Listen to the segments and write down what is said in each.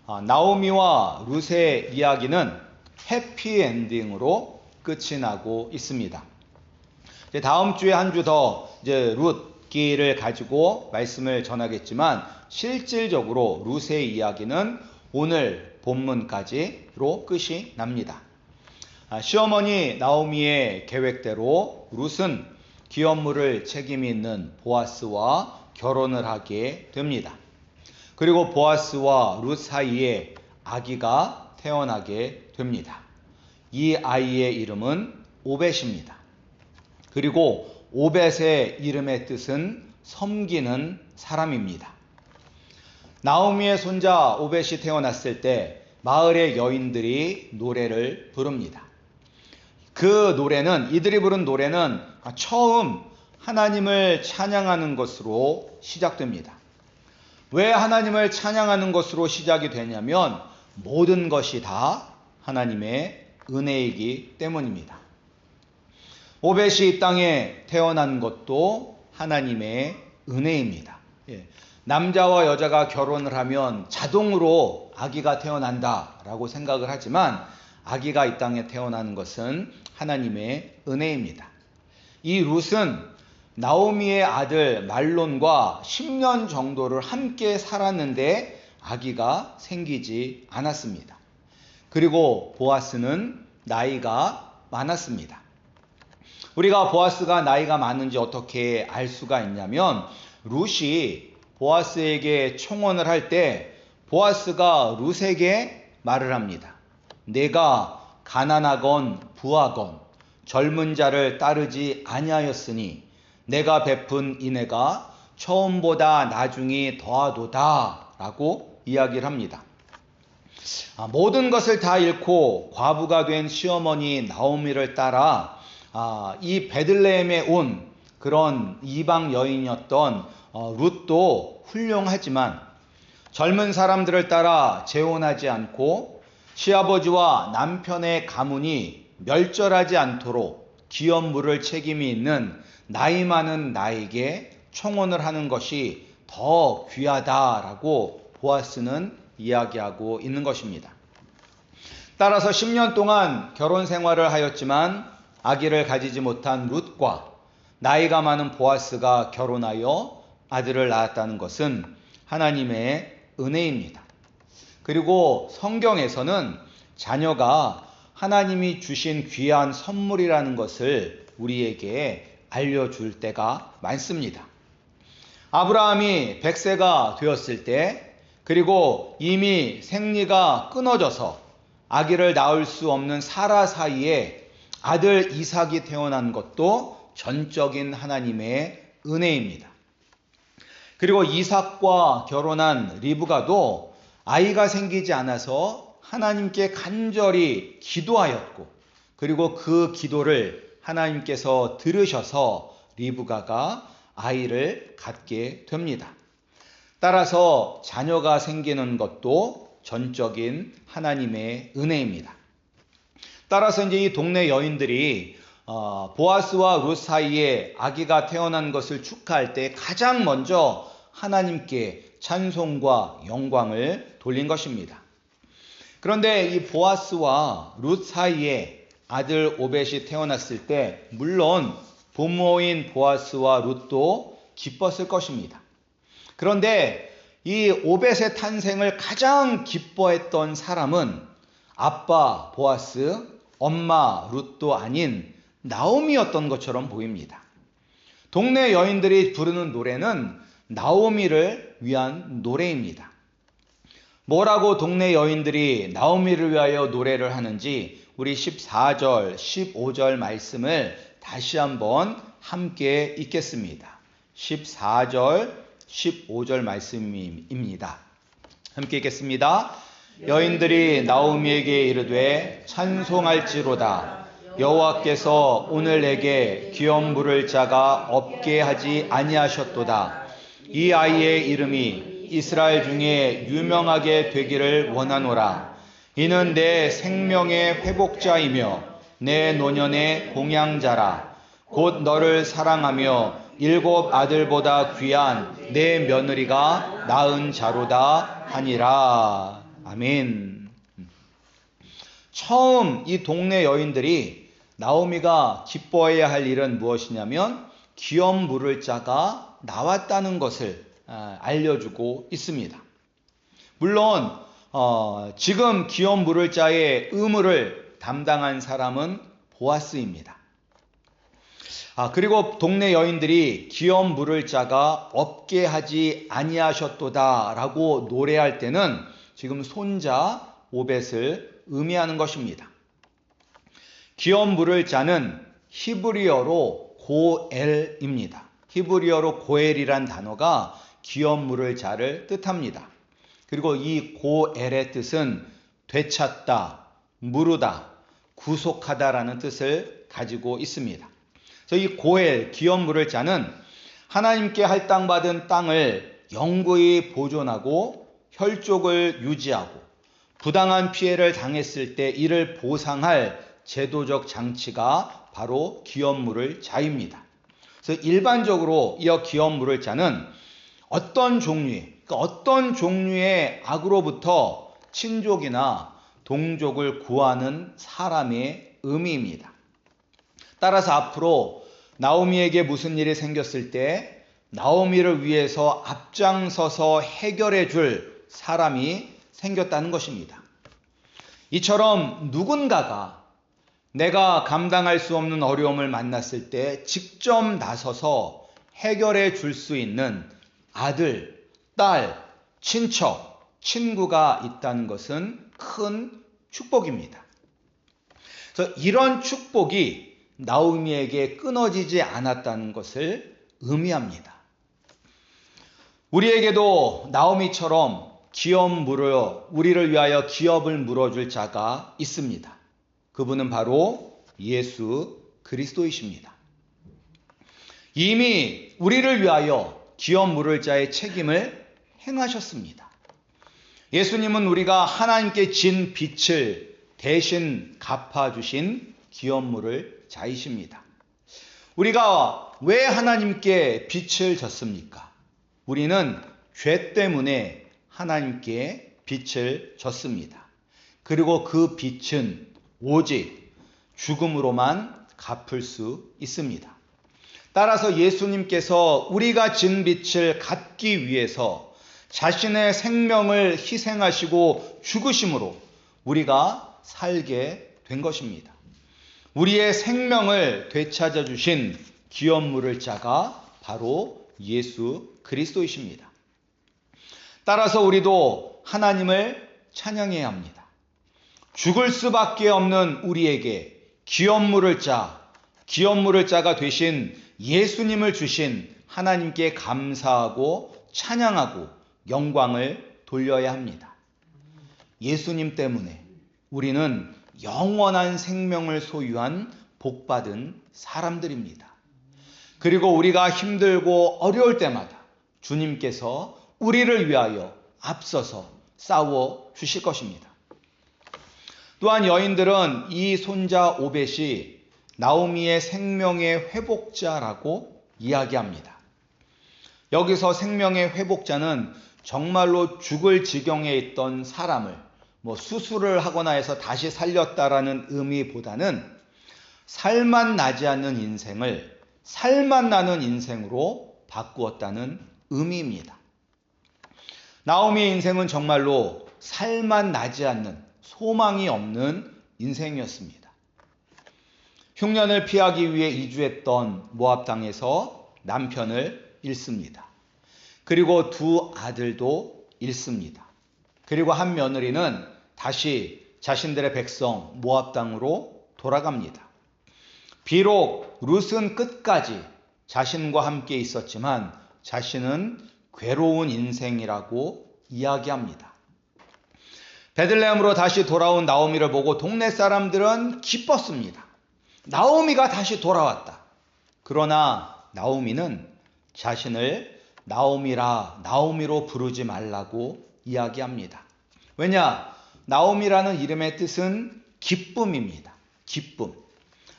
나오미와 룻의 이야기는 해피엔딩으로 끝이 나고 있습니다. 이제 다음 주에 한 주 더 이제 룻기를 가지고 말씀을 전하겠지만 실질적으로 룻의 이야기는 오늘 본문까지로 끝이 납니다. 시어머니 나오미의 계획대로 룻은 기업물을 책임이 있는 보아스와 결혼을 하게 됩니다. 그리고 보아스와 룻 사이에 아기가 태어나게 됩니다. 이 아이의 이름은 오벳입니다. 그리고 오벳의 이름의 뜻은 섬기는 사람입니다. 나오미의 손자 오벳이 태어났을 때 마을의 여인들이 노래를 부릅니다. 그 노래는, 이들이 부른 노래는 처음 하나님을 찬양하는 것으로 시작됩니다. 왜 하나님을 찬양하는 것으로 시작이 되냐면 모든 것이 다 하나님의 은혜이기 때문입니다. 오벳이 이 땅에 태어난 것도 하나님의 은혜입니다. 남자와 여자가 결혼을 하면 자동으로 아기가 태어난다라고 생각을 하지만 아기가 이 땅에 태어나는 것은 하나님의 은혜입니다. 이 룻은 나오미의 아들 말론과 10년 정도를 함께 살았는데 아기가 생기지 않았습니다. 그리고 보아스는 나이가 많았습니다. 우리가 보아스가 나이가 많은지 어떻게 알 수가 있냐면 룻이 보아스에게 청혼을 할 때 보아스가 룻에게 말을 합니다. 내가 가난하건 부하건 젊은 자를 따르지 아니하였으니 내가 베푼 인애가 처음보다 나중이 더하도다 라고 이야기를 합니다. 모든 것을 다 잃고 과부가 된 시어머니 나오미를 따라 이 베들레헴에 온 그런 이방 여인이었던 룻도 훌륭하지만 젊은 사람들을 따라 재혼하지 않고 시아버지와 남편의 가문이 멸절하지 않도록 기업물을 책임이 있는 나이 많은 나에게 청혼을 하는 것이 더 귀하다라고 보아스는 이야기하고 있는 것입니다. 따라서 10년 동안 결혼 생활을 하였지만 아기를 가지지 못한 룻과 나이가 많은 보아스가 결혼하여 아들을 낳았다는 것은 하나님의 은혜입니다. 그리고 성경에서는 자녀가 하나님이 주신 귀한 선물이라는 것을 우리에게 알려줄 때가 많습니다. 아브라함이 100세가 되었을 때 그리고 이미 생리가 끊어져서 아기를 낳을 수 없는 사라 사이에 아들 이삭이 태어난 것도 전적인 하나님의 은혜입니다. 그리고 이삭과 결혼한 리브가도 아이가 생기지 않아서 하나님께 간절히 기도하였고 그리고 그 기도를 하나님께서 들으셔서 리브가가 아이를 갖게 됩니다. 따라서 자녀가 생기는 것도 전적인 하나님의 은혜입니다. 따라서 이제 이 동네 여인들이 보아스와 룻 사이에 아기가 태어난 것을 축하할 때 가장 먼저 하나님께 찬송과 영광을 돌린 것입니다. 그런데 이 보아스와 룻 사이에 아들 오벳이 태어났을 때 물론 부모인 보아스와 룻도 기뻤을 것입니다. 그런데 이 오벳의 탄생을 가장 기뻐했던 사람은 아빠 보아스, 엄마 룻도 아닌 나오미였던 것처럼 보입니다. 동네 여인들이 부르는 노래는 나오미를 위한 노래입니다. 뭐라고 동네 여인들이 나오미를 위하여 노래를 하는지 우리 14절, 15절 말씀을 다시 한번 함께 읽겠습니다. 14절, 15절 말씀입니다. 함께 읽겠습니다. 여인들이 나오미에게 이르되 찬송할지로다. 여호와께서 오늘 내게 기업 물을 자가 없게 하지 아니하셨도다. 이 아이의 이름이 이스라엘 중에 유명하게 되기를 원하노라. 이는 내 생명의 회복자이며 내 노년의 공양자라. 곧 너를 사랑하며 7 아들보다 귀한 내 며느리가 낳은 자로다 하니라. 아멘. 처음 이 동네 여인들이 나오미가 기뻐해야 할 일은 무엇이냐면 기업 물을 자가 나왔다는 것을 알려주고 있습니다. 물론 지금 기업 물을 자의 의무를 담당한 사람은 보아스입니다. 그리고 동네 여인들이 기업 물을 자가 없게 하지 아니하셨도다 라고 노래할 때는 지금 손자 오벳을 의미하는 것입니다. 기업 물을 자는 히브리어로 고엘입니다. 히브리어로 고엘이란 단어가 기업 물을 자를 뜻합니다. 그리고 이 고엘의 뜻은 되찾다, 물으다, 구속하다라는 뜻을 가지고 있습니다. 그래서 이 고엘, 기업 물을 자는 하나님께 할당받은 땅을 영구히 보존하고 혈족을 유지하고 부당한 피해를 당했을 때 이를 보상할 제도적 장치가 바로 기업 물을 자입니다. 그래서 일반적으로 이 기업 물을 자는 어떤 종류의 악으로부터 친족이나 동족을 구하는 사람의 의미입니다. 따라서 앞으로 나오미에게 무슨 일이 생겼을 때 나오미를 위해서 앞장서서 해결해 줄 사람이 생겼다는 것입니다. 이처럼 누군가가 내가 감당할 수 없는 어려움을 만났을 때 직접 나서서 해결해 줄 수 있는 아들, 딸, 친척, 친구가 있다는 것은 큰 축복입니다. 그래서 이런 축복이 나오미에게 끊어지지 않았다는 것을 의미합니다. 우리에게도 나오미처럼 우리를 위하여 기업을 물어줄 자가 있습니다. 그분은 바로 예수 그리스도이십니다. 이미 우리를 위하여 기업 물을 자의 책임을 행하셨습니다. 예수님은 우리가 하나님께 진 빚을 대신 갚아주신 기업 물을 자이십니다. 우리가 왜 하나님께 빚을 졌습니까? 우리는 죄 때문에 하나님께 빚을 졌습니다. 그리고 그 빚은 오직 죽음으로만 갚을 수 있습니다. 따라서 예수님께서 우리가 진 빚을 갚기 위해서 자신의 생명을 희생하시고 죽으심으로 우리가 살게 된 것입니다. 우리의 생명을 되찾아 주신 기업 물을 자가 바로 예수 그리스도이십니다. 따라서 우리도 하나님을 찬양해야 합니다. 죽을 수밖에 없는 우리에게 기업 물을 자가 되신 예수님을 주신 하나님께 감사하고 찬양하고 영광을 돌려야 합니다. 예수님 때문에 우리는 영원한 생명을 소유한 복받은 사람들입니다. 그리고 우리가 힘들고 어려울 때마다 주님께서 우리를 위하여 앞서서 싸워 주실 것입니다. 또한 여인들은 이 손자 오벳이 나오미의 생명의 회복자라고 이야기합니다. 여기서 생명의 회복자는 정말로 죽을 지경에 있던 사람을 수술을 하거나 해서 다시 살렸다라는 의미보다는 살맛 나지 않는 인생을 살맛 나는 인생으로 바꾸었다는 의미입니다. 나오미의 인생은 정말로 살맛 나지 않는 소망이 없는 인생이었습니다. 흉년을 피하기 위해 이주했던 모압 땅에서 남편을 잃습니다. 그리고 두 아들도 잃습니다. 그리고 한 며느리는 다시 자신들의 백성 모압 땅으로 돌아갑니다. 비록 룻은 끝까지 자신과 함께 있었지만 자신은 괴로운 인생이라고 이야기합니다. 베들레헴으로 다시 돌아온 나오미를 보고 동네 사람들은 기뻤습니다. 나오미가 다시 돌아왔다. 그러나 나오미는 자신을 나오미로 부르지 말라고 이야기합니다. 왜냐? 나오미라는 이름의 뜻은 기쁨입니다. 기쁨.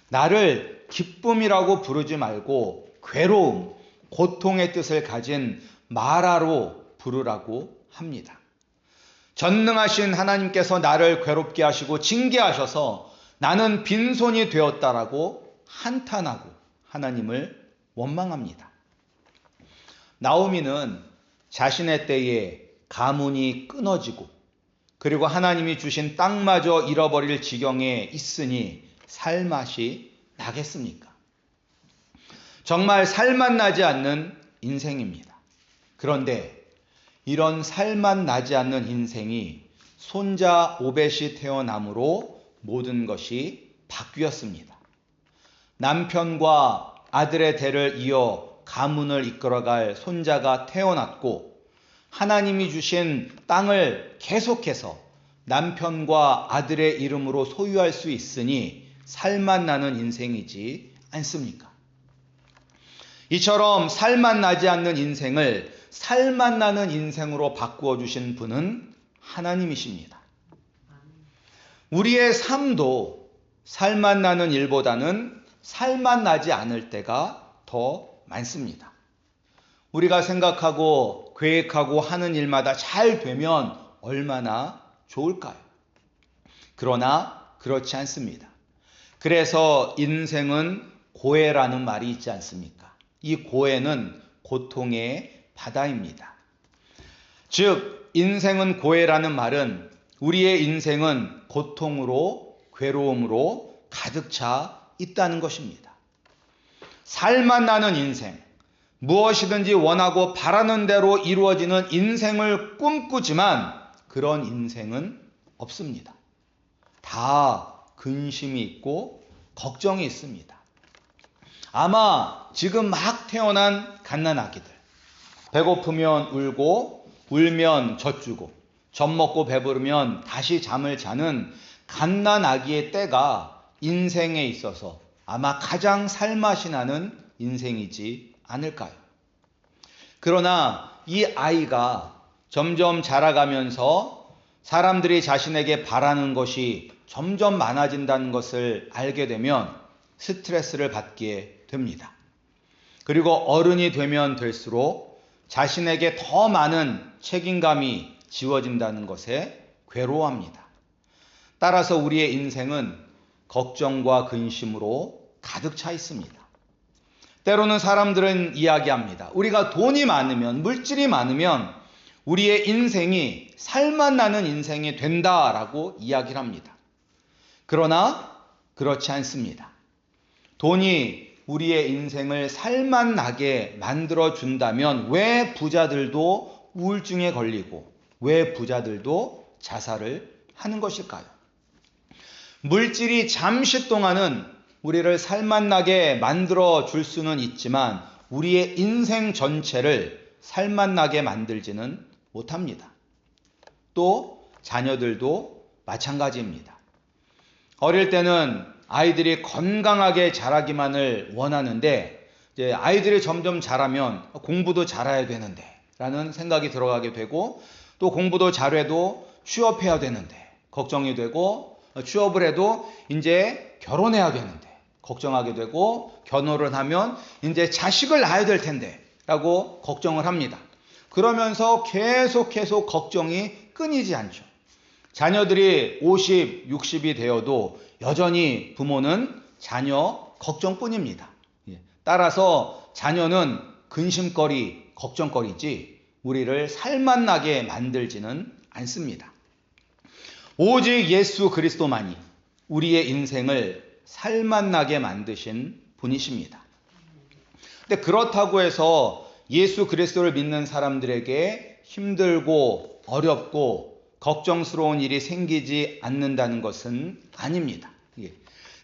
나를 기쁨이라고 부르지 말고 괴로움, 고통의 뜻을 가진 마라로 부르라고 합니다. 전능하신 하나님께서 나를 괴롭게 하시고 징계하셔서 나는 빈손이 되었다라고 한탄하고 하나님을 원망합니다. 나오미는 자신의 때에 가문이 끊어지고 그리고 하나님이 주신 땅마저 잃어버릴 지경에 있으니 살맛이 나겠습니까? 정말 살맛 나지 않는 인생입니다. 그런데 이런 살맛 나지 않는 인생이 손자 오벳이 태어남으로 모든 것이 바뀌었습니다. 남편과 아들의 대를 이어 가문을 이끌어갈 손자가 태어났고 하나님이 주신 땅을 계속해서 남편과 아들의 이름으로 소유할 수 있으니 살맛 나는 인생이지 않습니까? 이처럼 살맛 나지 않는 인생을 살맛 나는 인생으로 바꾸어 주신 분은 하나님이십니다. 우리의 삶도 살맛 나는 일보다는 살맛 나지 않을 때가 더 많습니다. 우리가 생각하고 계획하고 하는 일마다 잘 되면 얼마나 좋을까요? 그러나 그렇지 않습니다. 그래서 인생은 고해라는 말이 있지 않습니까? 이 고해는 고통의 바다입니다. 즉 인생은 고해라는 말은 우리의 인생은 고통으로 괴로움으로 가득 차 있다는 것입니다. 살맛 나는 인생, 무엇이든지 원하고 바라는 대로 이루어지는 인생을 꿈꾸지만 그런 인생은 없습니다. 다 근심이 있고 걱정이 있습니다. 아마 지금 막 태어난 갓난아기들, 배고프면 울고 울면 젖주고 젖 먹고 배부르면 다시 잠을 자는 갓난아기의 때가 인생에 있어서 아마 가장 살맛이 나는 인생이지 않을까요? 그러나 이 아이가 점점 자라가면서 사람들이 자신에게 바라는 것이 점점 많아진다는 것을 알게 되면 스트레스를 받게 됩니다. 그리고 어른이 되면 될수록 자신에게 더 많은 책임감이 지워진다는 것에 괴로워합니다. 따라서 우리의 인생은 걱정과 근심으로 가득 차 있습니다. 때로는 사람들은 이야기합니다. 우리가 돈이 많으면, 물질이 많으면 우리의 인생이 살맛 나는 인생이 된다라고 이야기를 합니다. 그러나 그렇지 않습니다. 돈이 우리의 인생을 살맛 나게 만들어 준다면 왜 부자들도 우울증에 걸리고 왜 부자들도 자살을 하는 것일까요? 물질이 잠시 동안은 우리를 살맛나게 만들어 줄 수는 있지만 우리의 인생 전체를 살맛나게 만들지는 못합니다. 또 자녀들도 마찬가지입니다. 어릴 때는 아이들이 건강하게 자라기만을 원하는데 이제 아이들이 점점 자라면 공부도 잘해야 되는데 라는 생각이 들어가게 되고 또 공부도 잘해도 취업해야 되는데 걱정이 되고 취업을 해도 이제 결혼해야 되는데 걱정하게 되고 결혼을 하면 이제 자식을 낳아야 될 텐데 라고 걱정을 합니다. 그러면서 계속 걱정이 끊이지 않죠. 자녀들이 50, 60이 되어도 여전히 부모는 자녀 걱정뿐입니다. 따라서 자녀는 근심거리, 걱정거리지 우리를 살맛나게 만들지는 않습니다. 오직 예수 그리스도만이 우리의 인생을 살맛나게 만드신 분이십니다. 근데 그렇다고 해서 예수 그리스도를 믿는 사람들에게 힘들고 어렵고 걱정스러운 일이 생기지 않는다는 것은 아닙니다.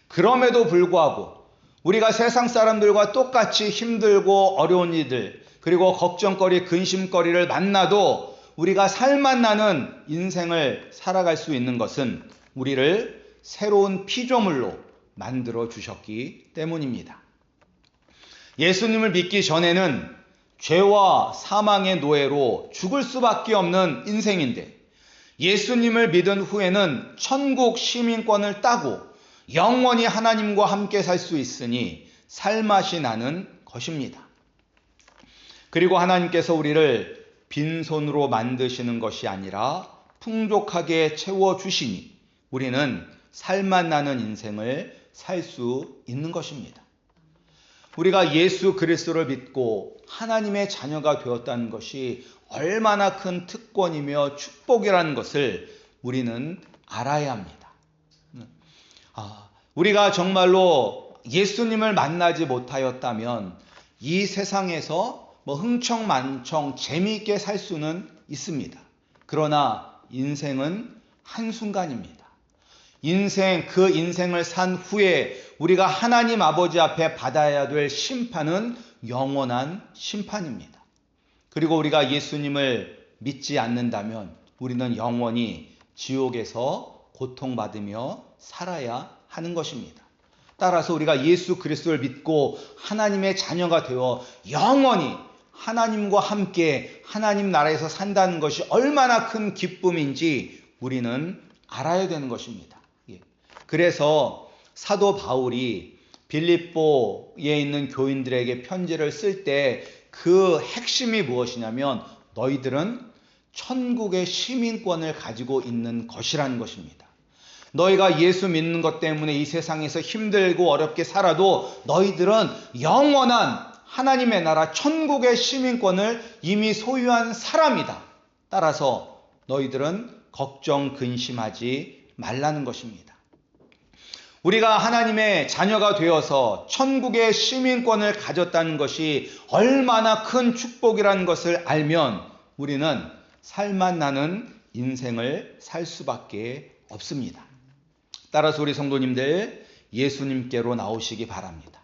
그럼에도 불구하고 우리가 세상 사람들과 똑같이 힘들고 어려운 일들 그리고 걱정거리, 근심거리를 만나도 우리가 살맛나는 인생을 살아갈 수 있는 것은 우리를 새로운 피조물로 만들어 주셨기 때문입니다. 예수님을 믿기 전에는 죄와 사망의 노예로 죽을 수밖에 없는 인생인데 예수님을 믿은 후에는 천국 시민권을 따고 영원히 하나님과 함께 살 수 있으니 살맛이 나는 것입니다. 그리고 하나님께서 우리를 빈손으로 만드시는 것이 아니라 풍족하게 채워주시니 우리는 살맛 나는 인생을 살 수 있는 것입니다. 우리가 예수 그리스도를 믿고 하나님의 자녀가 되었다는 것이 얼마나 큰 특권이며 축복이라는 것을 우리는 알아야 합니다. 우리가 정말로 예수님을 만나지 못하였다면 이 세상에서 흥청만청 재미있게 살 수는 있습니다. 그러나 인생은 한순간입니다. 그 인생을 산 후에 우리가 하나님 아버지 앞에 받아야 될 심판은 영원한 심판입니다. 그리고 우리가 예수님을 믿지 않는다면 우리는 영원히 지옥에서 고통받으며 살아야 하는 것입니다. 따라서 우리가 예수 그리스도를 믿고 하나님의 자녀가 되어 영원히 하나님과 함께 하나님 나라에서 산다는 것이 얼마나 큰 기쁨인지 우리는 알아야 되는 것입니다. 그래서 사도 바울이 빌립보에 있는 교인들에게 편지를 쓸 때 그 핵심이 무엇이냐면 너희들은 천국의 시민권을 가지고 있는 것이라는 것입니다. 너희가 예수 믿는 것 때문에 이 세상에서 힘들고 어렵게 살아도 너희들은 영원한 하나님의 나라 천국의 시민권을 이미 소유한 사람이다. 따라서 너희들은 걱정 근심하지 말라는 것입니다. 우리가 하나님의 자녀가 되어서 천국의 시민권을 가졌다는 것이 얼마나 큰 축복이라는 것을 알면 우리는 살맛 나는 인생을 살 수밖에 없습니다. 따라서 우리 성도님들 예수님께로 나오시기 바랍니다.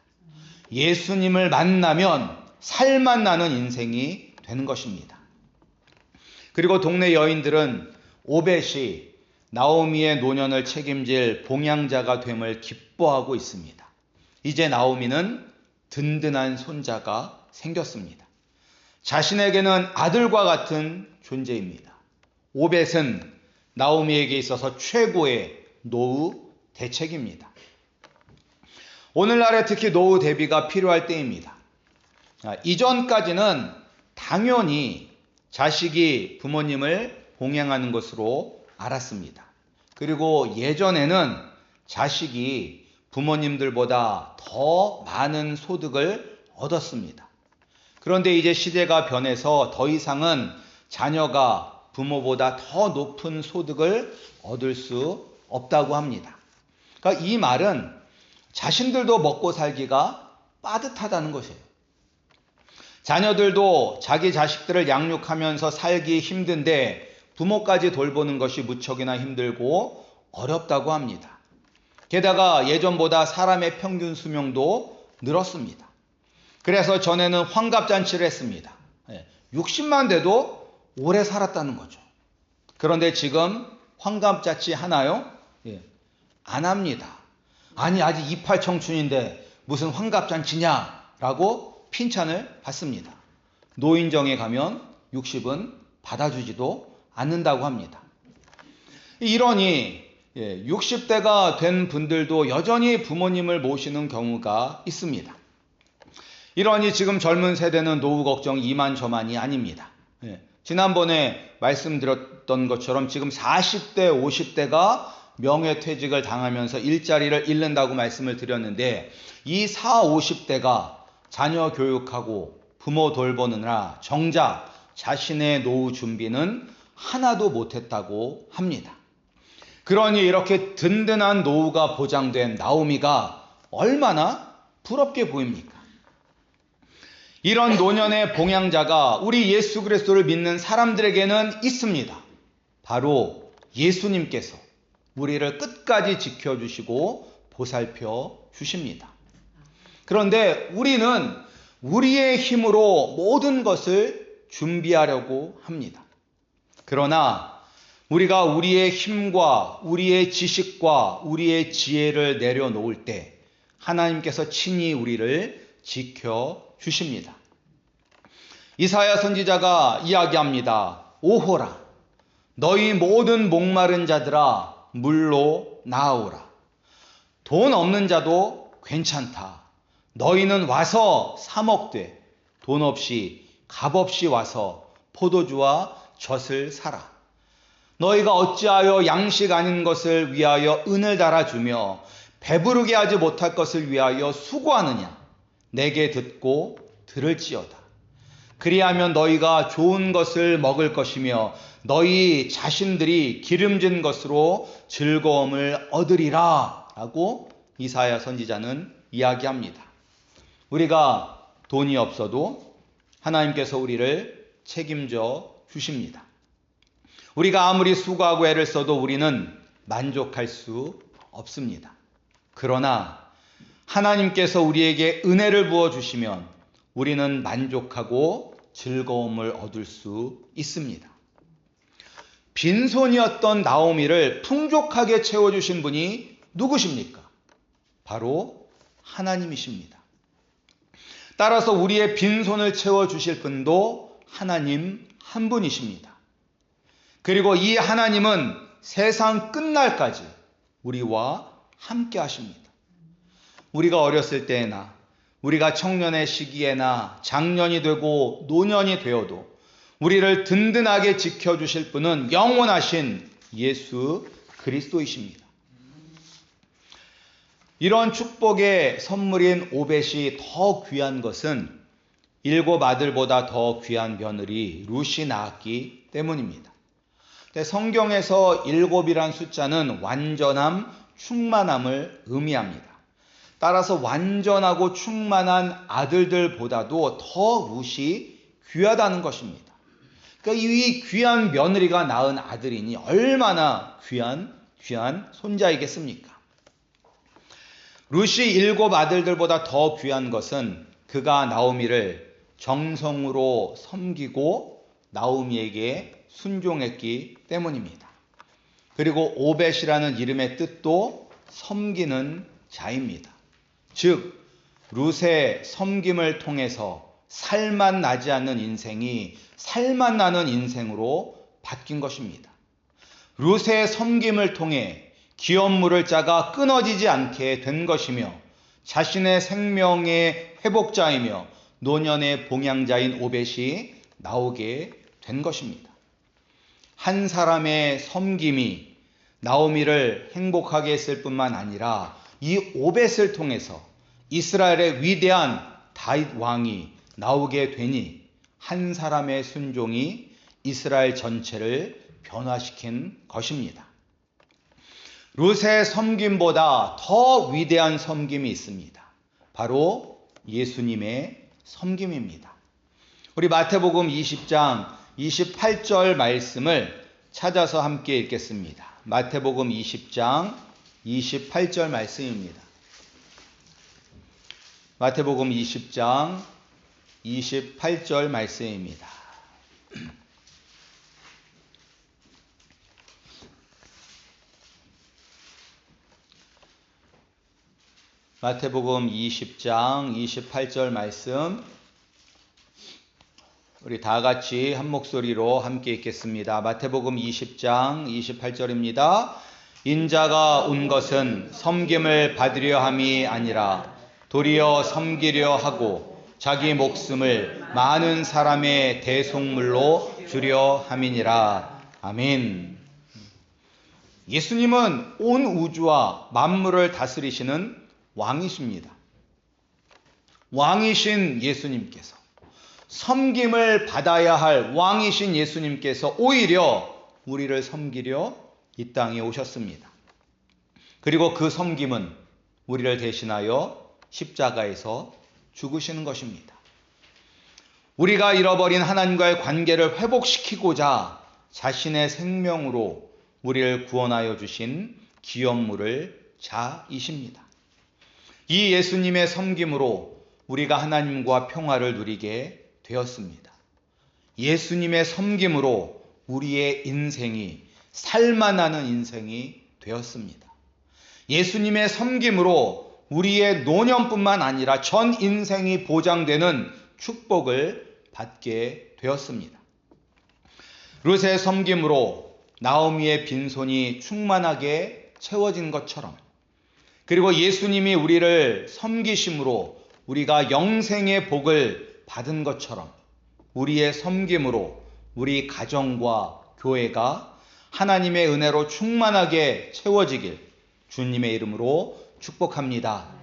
예수님을 만나면 살맛 나는 인생이 되는 것입니다. 그리고 동네 여인들은 오벳이 나오미의 노년을 책임질 봉양자가 됨을 기뻐하고 있습니다. 이제 나오미는 든든한 손자가 생겼습니다. 자신에게는 아들과 같은 존재입니다. 오벳은 나오미에게 있어서 최고의 노후 대책입니다. 오늘날에 특히 노후 대비가 필요할 때입니다. 이전까지는 당연히 자식이 부모님을 봉양하는 것으로 알았습니다. 그리고 예전에는 자식이 부모님들보다 더 많은 소득을 얻었습니다. 그런데 이제 시대가 변해서 더 이상은 자녀가 부모보다 더 높은 소득을 얻을 수 없다고 합니다. 그러니까 이 말은 자신들도 먹고 살기가 빠듯하다는 것이에요. 자녀들도 자기 자식들을 양육하면서 살기 힘든데 부모까지 돌보는 것이 무척이나 힘들고 어렵다고 합니다. 게다가 예전보다 사람의 평균 수명도 늘었습니다. 그래서 전에는 환갑잔치를 했습니다. 60만 돼도 오래 살았다는 거죠. 그런데 지금 환갑잔치 하나요? 안 합니다. 아니 아직 이팔 청춘인데 무슨 환갑잔치냐라고 핀찬을 받습니다. 노인정에 가면 60은 받아주지도 않는다고 합니다. 이러니 60대가 된 분들도 여전히 부모님을 모시는 경우가 있습니다. 이러니 지금 젊은 세대는 노후 걱정 이만저만이 아닙니다. 지난번에 말씀드렸던 것처럼 지금 40대, 50대가 명예퇴직을 당하면서 일자리를 잃는다고 말씀을 드렸는데 이 40, 50대가 자녀 교육하고 부모 돌보느라 정작 자신의 노후 준비는 하나도 못했다고 합니다. 그러니 이렇게 든든한 노후가 보장된 나오미가 얼마나 부럽게 보입니까? 이런 노년의 봉양자가 우리 예수 그리스도를 믿는 사람들에게는 있습니다. 바로 예수님께서 우리를 끝까지 지켜주시고 보살펴 주십니다. 그런데 우리는 우리의 힘으로 모든 것을 준비하려고 합니다. 그러나 우리가 우리의 힘과 우리의 지식과 우리의 지혜를 내려놓을 때 하나님께서 친히 우리를 지켜주십니다. 이사야 선지자가 이야기합니다. 오호라 너희 모든 목마른 자들아 물로 나아오라. 돈 없는 자도 괜찮다. 너희는 와서 사 먹되 돈 없이 값없이 와서 포도주와 젖을 사라. 너희가 어찌하여 양식 아닌 것을 위하여 은을 달아주며 배부르게 하지 못할 것을 위하여 수고하느냐? 내게 듣고 들을지어다. 그리하면 너희가 좋은 것을 먹을 것이며 너희 자신들이 기름진 것으로 즐거움을 얻으리라 라고 이사야 선지자는 이야기합니다. 우리가 돈이 없어도 하나님께서 우리를 책임져 주십니다. 우리가 아무리 수고하고 애를 써도 우리는 만족할 수 없습니다. 그러나 하나님께서 우리에게 은혜를 부어주시면 우리는 만족하고 즐거움을 얻을 수 있습니다. 빈손이었던 나오미를 풍족하게 채워주신 분이 누구십니까? 바로 하나님이십니다. 따라서 우리의 빈손을 채워주실 분도 하나님 한 분이십니다. 그리고 이 하나님은 세상 끝날까지 우리와 함께 하십니다. 우리가 어렸을 때나 우리가 청년의 시기에나 장년이 되고 노년이 되어도 우리를 든든하게 지켜주실 분은 영원하신 예수 그리스도이십니다. 이런 축복의 선물인 오벳이 더 귀한 것은 7 아들보다 더 귀한 며느리 룻이 낳았기 때문입니다. 성경에서 7이란 숫자는 완전함, 충만함을 의미합니다. 따라서 완전하고 충만한 아들들보다도 더 룻이 귀하다는 것입니다. 그러니까 이 귀한 며느리가 낳은 아들이니 얼마나 귀한 손자이겠습니까? 룻이 7 아들들보다 더 귀한 것은 그가 나오미를 정성으로 섬기고 나오미에게 순종했기 때문입니다. 그리고 오벳이라는 이름의 뜻도 섬기는 자입니다. 즉 룻의 섬김을 통해서 살만 나지 않는 인생이 살만 나는 인생으로 바뀐 것입니다. 룻의 섬김을 통해 기업 물을 자가 끊어지지 않게 된 것이며 자신의 생명의 회복자이며 노년의 봉양자인 오벳이 나오게 된 것입니다. 한 사람의 섬김이 나오미를 행복하게 했을 뿐만 아니라 이 오벳을 통해서 이스라엘의 위대한 다윗 왕이 나오게 되니 한 사람의 순종이 이스라엘 전체를 변화시킨 것입니다. 룻의 섬김보다 더 위대한 섬김이 있습니다. 바로 예수님의 섬김입니다. 우리 마태복음 20장 28절 말씀을 찾아서 함께 읽겠습니다. 마태복음 20장 28절 말씀입니다. 마태복음 20장 28절 말씀입니다. 마태복음 20장 28절 말씀 우리 다 같이 한 목소리로 함께 읽겠습니다. 마태복음 20장 28절입니다. 인자가 온 것은 섬김을 받으려 함이 아니라 도리어 섬기려 하고 자기 목숨을 많은 사람의 대속물로 주려 함이니라. 아멘. 예수님은 온 우주와 만물을 다스리시는 왕이십니다. 왕이신 예수님께서 섬김을 받아야 할 왕이신 예수님께서 오히려 우리를 섬기려 이 땅에 오셨습니다. 그리고 그 섬김은 우리를 대신하여 십자가에서 죽으시는 것입니다. 우리가 잃어버린 하나님과의 관계를 회복시키고자 자신의 생명으로 우리를 구원하여 주신 기업물을 자이십니다. 이 예수님의 섬김으로 우리가 하나님과 평화를 누리게 되었습니다. 예수님의 섬김으로 우리의 인생이 살만하는 인생이 되었습니다. 예수님의 섬김으로 우리의 노년뿐만 아니라 전 인생이 보장되는 축복을 받게 되었습니다. 룻의 섬김으로 나오미의 빈손이 충만하게 채워진 것처럼 그리고 예수님이 우리를 섬기심으로 우리가 영생의 복을 받은 것처럼 우리의 섬김으로 우리 가정과 교회가 하나님의 은혜로 충만하게 채워지길 주님의 이름으로 축복합니다.